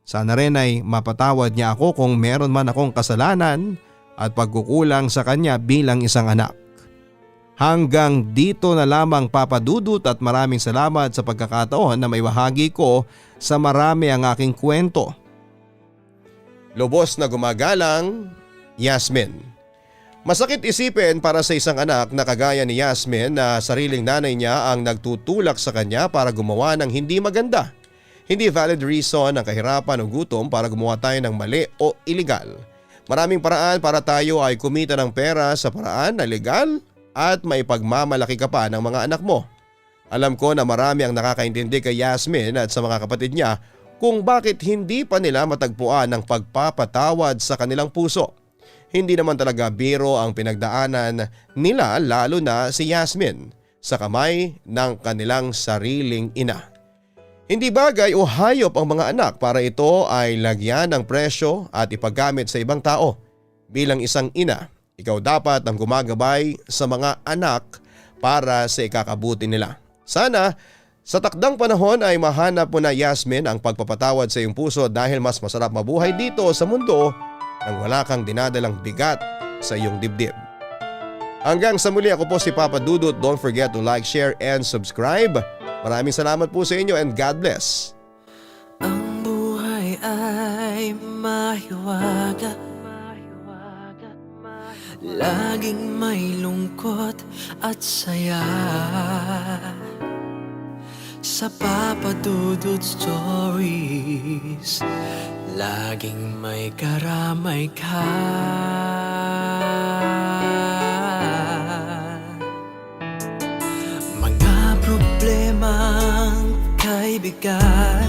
A: Sana rin ay mapatawad niya ako kung meron man akong kasalanan at pagkukulang sa kanya bilang isang anak. Hanggang dito na lamang, Papa Dudut, at maraming salamat sa pagkakataon na may bahagi ko sa marami ang aking kwento. Lubos na gumagalang, Yasmin. Masakit isipin para sa isang anak na kagaya ni Yasmin na sariling nanay niya ang nagtutulak sa kanya para gumawa ng hindi maganda. Hindi valid reason ang kahirapan o gutom para gumawa tayo ng mali o iligal. Maraming paraan para tayo ay kumita ng pera sa paraan na legal at maipagmamalaki ka pa ng mga anak mo. Alam ko na marami ang nakakaintindi kay Yasmin at sa mga kapatid niya kung bakit hindi pa nila matagpuan ang pagpapatawad sa kanilang puso. Hindi naman talaga biro ang pinagdaanan nila, lalo na si Yasmin sa kamay ng kanilang sariling ina. Hindi bagay o hayop ang mga anak para ito ay lagyan ng presyo at ipaggamit sa ibang tao. Bilang isang ina, ikaw dapat ang gumagabay sa mga anak para sa ikakabuti nila. Sana sa takdang panahon ay mahanap mo na, Yasmin, ang pagpapatawad sa iyong puso dahil mas masarap mabuhay dito sa mundo nang wala kang dinadalang bigat sa iyong dibdib. Hanggang sa muli, ako po si Papa Dudut. Don't forget to like, share and subscribe. Maraming salamat po sa inyo and God bless.
B: Ang buhay ay mahiwaga, laging may lungkot at saya. Sa Papa Dudut Stories, laging may karamay ka. Mga problemang kaibigan,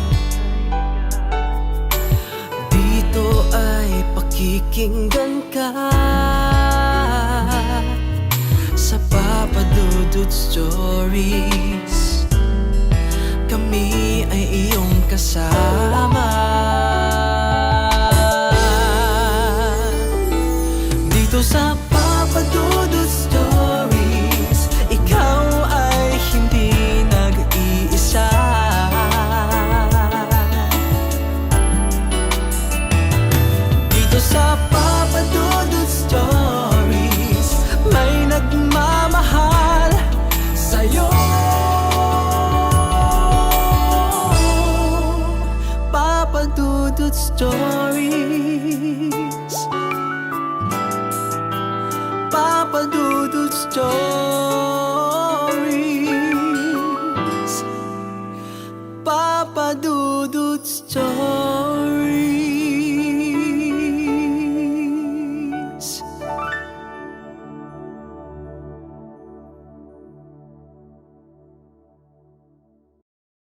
B: dito ay pakikinggan ka. Sa Papa Dudut Stories, kami ay iyong kasama. Dito sa Papa Dudut Stories, ikaw ay hindi nag-iisa. Dito sa Papa Dudut Stories, may nagmamahal sa'yo. Papa Dudut Stories, Papa Dudut Stories, Papa Dudut Stories.